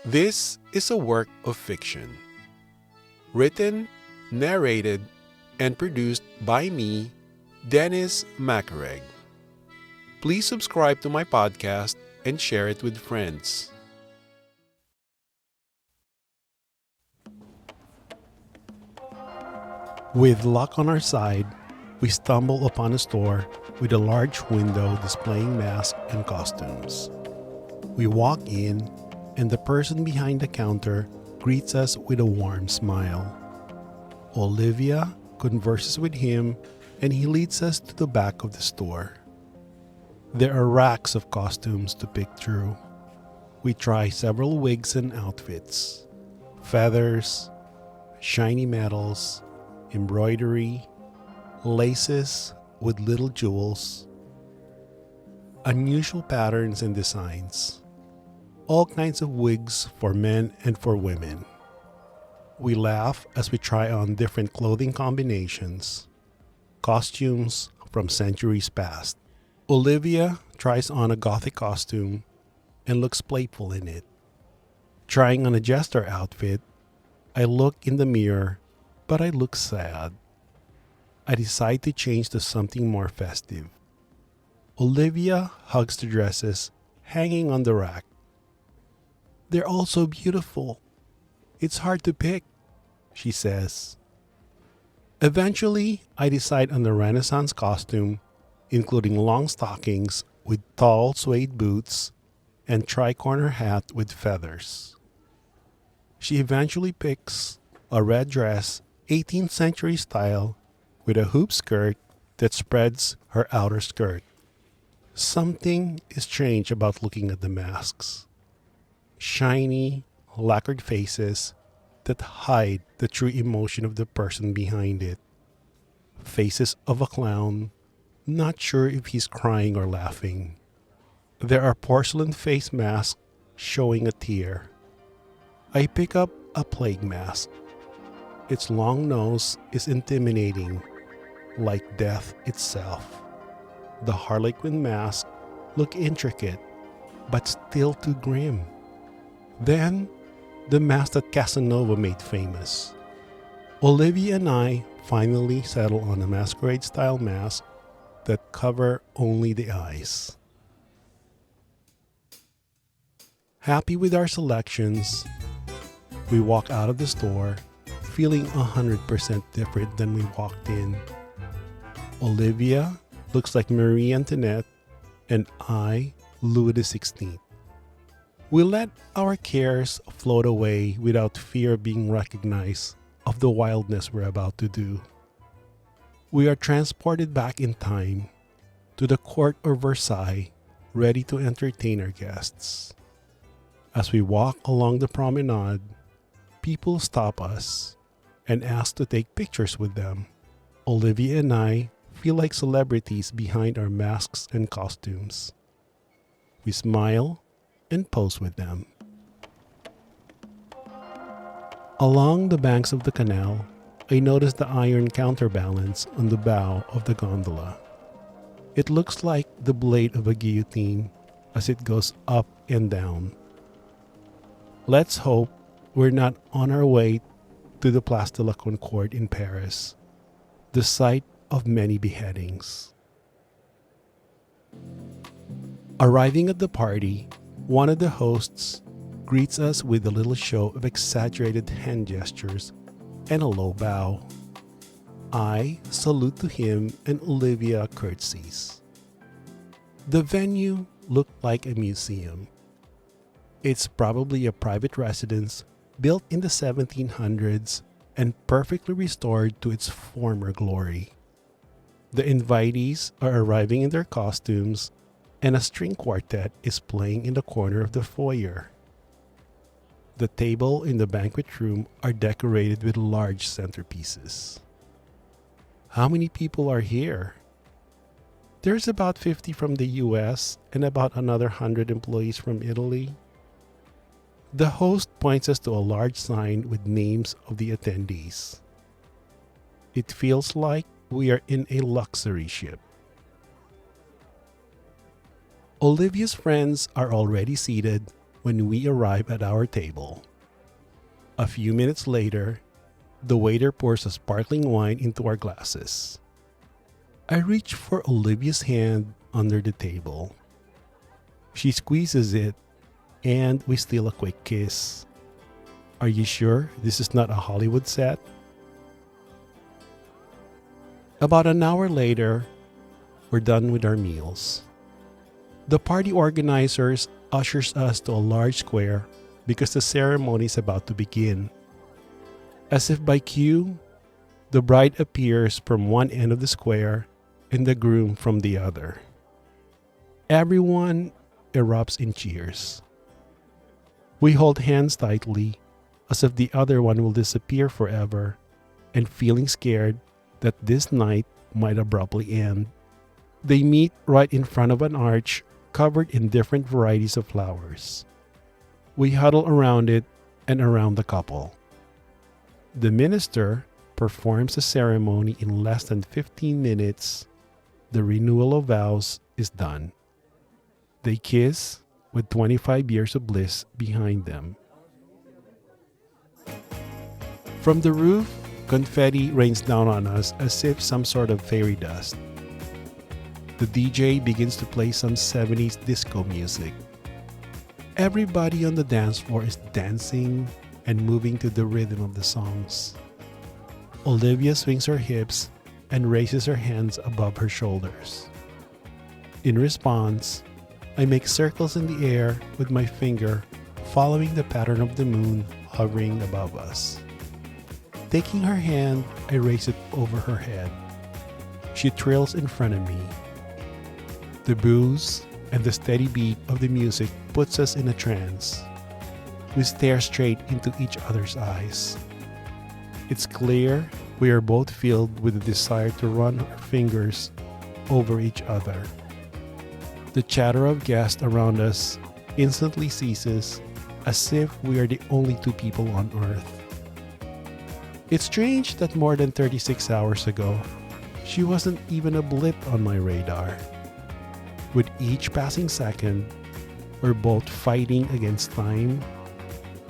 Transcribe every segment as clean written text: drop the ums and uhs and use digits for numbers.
This is a work of fiction, written, narrated, and produced by me, Dennis Macareg. Please subscribe to my podcast and share it with friends. With luck on our side, we stumble upon a store with a large window displaying masks and costumes. We walk in, and the person behind the counter greets us with a warm smile. Olivia converses with him, and he leads us to the back of the store. There are racks of costumes to pick through. We try several wigs and outfits, feathers, shiny metals, embroidery, laces with little jewels, unusual patterns and designs, all kinds of wigs for men and for women. We laugh as we try on different clothing combinations, costumes from centuries past. Olivia tries on a gothic costume and looks playful in it. Trying on a jester outfit, I look in the mirror, but I look sad. I decide to change to something more festive. Olivia hugs the dresses hanging on the rack. They're all so beautiful. It's hard to pick, she says. Eventually, I decide on the Renaissance costume, including long stockings with tall suede boots and tri-corner hat with feathers. She eventually picks a red dress, 18th century style, with a hoop skirt that spreads her outer skirt. Something is strange about looking at the masks. Shiny, lacquered faces that hide the true emotion of the person behind it. Faces of a clown, not sure if he's crying or laughing. There are porcelain face masks showing a tear. I pick up a plague mask. Its long nose is intimidating, like death itself. The Harlequin mask look intricate, but still too grim. Then, the mask that Casanova made famous. Olivia and I finally settle on a masquerade-style mask that cover only the eyes. Happy with our selections, we walk out of the store feeling 100% different than we walked in. Olivia looks like Marie Antoinette, and I, Louis XVI. We let our cares float away without fear of being recognized of the wildness we're about to do. We are transported back in time to the court of Versailles, ready to entertain our guests. As we walk along the promenade, people stop us and ask to take pictures with them. Olivia and I feel like celebrities behind our masks and costumes. We smile and pose with them. Along the banks of the canal, I notice the iron counterbalance on the bow of the gondola. It looks like the blade of a guillotine as it goes up and down. Let's hope we're not on our way to the Place de la Concorde in Paris, the site of many beheadings. Arriving at the party, one of the hosts greets us with a little show of exaggerated hand gestures and a low bow. I salute to him and Olivia curtsies. The venue looked like a museum. It's probably a private residence built in the 1700s and perfectly restored to its former glory. The invitees are arriving in their costumes, and a string quartet is playing in the corner of the foyer. The table in the banquet room are decorated with large centerpieces. How many people are here? There's about 50 from the US and about another 100 employees from Italy. The host points us to a large sign with names of the attendees. It feels like we are in a luxury ship. Olivia's friends are already seated, when we arrive at our table. A few minutes later, the waiter pours a sparkling wine into our glasses. I reach for Olivia's hand under the table. She squeezes it, and we steal a quick kiss. Are you sure this is not a Hollywood set? About an hour later, we're done with our meals. The party organizers ushers us to a large square because the ceremony is about to begin. As if by cue, the bride appears from one end of the square and the groom from the other. Everyone erupts in cheers. We hold hands tightly as if the other one will disappear forever, and feeling scared that this night might abruptly end. They meet right in front of an arch covered in different varieties of flowers. We huddle around it and around the couple. The minister performs the ceremony in less than 15 minutes. The renewal of vows is done. They kiss with 25 years of bliss behind them. From the roof, confetti rains down on us as if some sort of fairy dust. The DJ begins to play some 70s disco music. Everybody on the dance floor is dancing and moving to the rhythm of the songs. Olivia swings her hips and raises her hands above her shoulders. In response, I make circles in the air with my finger, following the pattern of the moon hovering above us. Taking her hand, I raise it over her head. She trills in front of me. The booze and the steady beat of the music puts us in a trance. We stare straight into each other's eyes. It's clear we are both filled with the desire to run our fingers over each other. The chatter of guests around us instantly ceases, as if we are the only two people on earth. It's strange that more than 36 hours ago, she wasn't even a blip on my radar. With each passing second, we're both fighting against time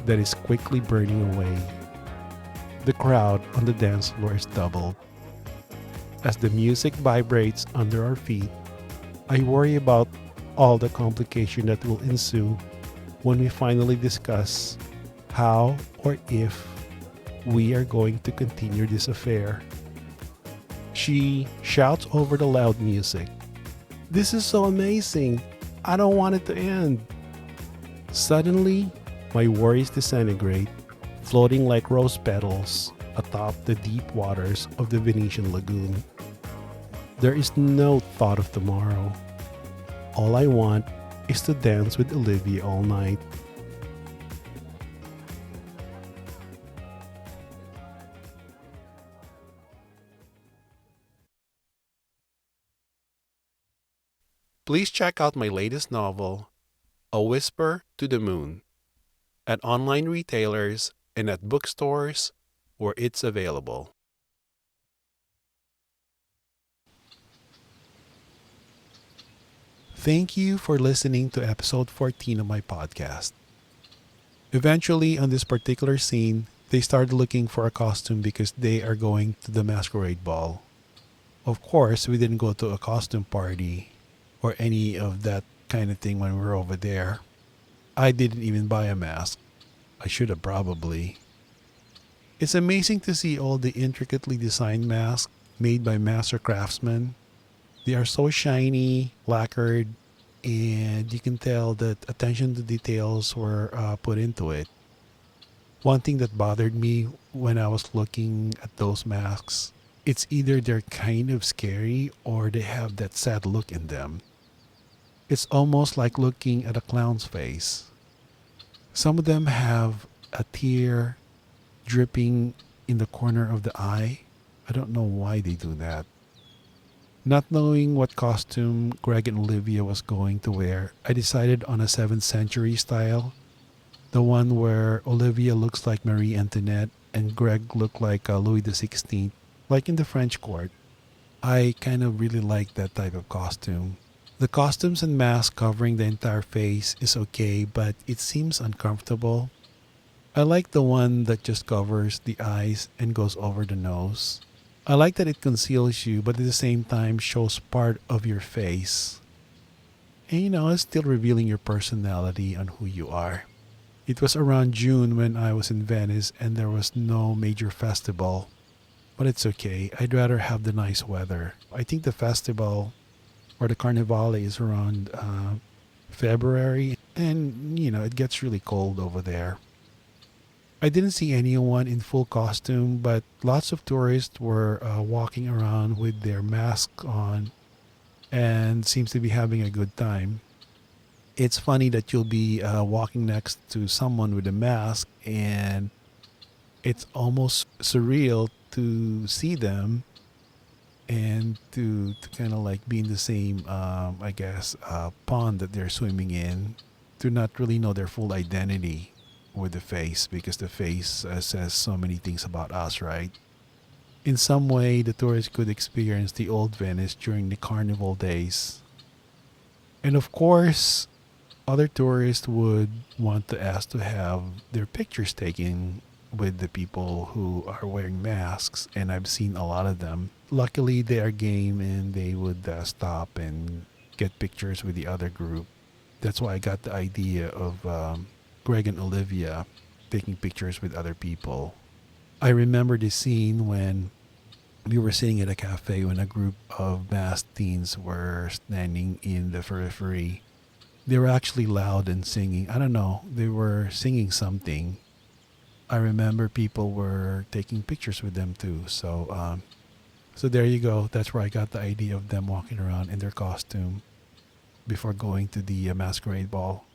that is quickly burning away. The crowd on the dance floor is doubled. As the music vibrates under our feet, I worry about all the complication that will ensue when we finally discuss how or if we are going to continue this affair. She shouts over the loud music, "This is so amazing! I don't want it to end!" Suddenly, my worries disintegrate, floating like rose petals atop the deep waters of the Venetian lagoon. There is no thought of tomorrow. All I want is to dance with Olivia all night. Please check out my latest novel, A Whisper to the Moon, at online retailers and at bookstores where it's available. Thank you for listening to episode 14 of my podcast. Eventually, on this particular scene, they started looking for a costume because they are going to the masquerade ball. Of course, we didn't go to a costume party or any of that kind of thing when we were over there. I didn't even buy a mask. I should have probably. It's amazing to see all the intricately designed masks made by master craftsmen. They are so shiny, lacquered, and you can tell that attention to details were put into it. One thing that bothered me when I was looking at those masks, it's either they're kind of scary or they have that sad look in them. It's almost like looking at a clown's face. Some of them have a tear dripping in the corner of the eye. I don't know why they do that. Not knowing what costume Greg and Olivia was going to wear, I decided on a 7th century style. The one where Olivia looks like Marie Antoinette and Greg looked like Louis XVI, like in the French court. I kind of really like that type of costume. The costumes and masks covering the entire face is okay, but it seems uncomfortable. I like the one that just covers the eyes and goes over the nose. I like that it conceals you, but at the same time shows part of your face. And it's still revealing your personality on who you are. It was around June when I was in Venice and there was no major festival. But it's okay. I'd rather have the nice weather. I think the festival or the Carnivale is around February, and it gets really cold over there. I didn't see anyone in full costume, but lots of tourists were walking around with their masks on and seems to be having a good time. It's funny that you'll be walking next to someone with a mask, and it's almost surreal to see them and to kind of like be in the same, I guess, pond that they're swimming in, to not really know their full identity with the face, because the face says so many things about us, right? In some way, the tourists could experience the old Venice during the carnival days. And of course, other tourists would want to ask to have their pictures taken with the people who are wearing masks, and I've seen a lot of them. Luckily, they are game and they would stop and get pictures with the other group. That's why I got the idea of Greg and Olivia taking pictures with other people. I remember the scene when we were sitting at a cafe when a group of masked teens were standing in the periphery. They were actually loud and singing. I don't know, they were singing something. I remember people were taking pictures with them too. So there you go. That's where I got the idea of them walking around in their costume before going to the masquerade ball.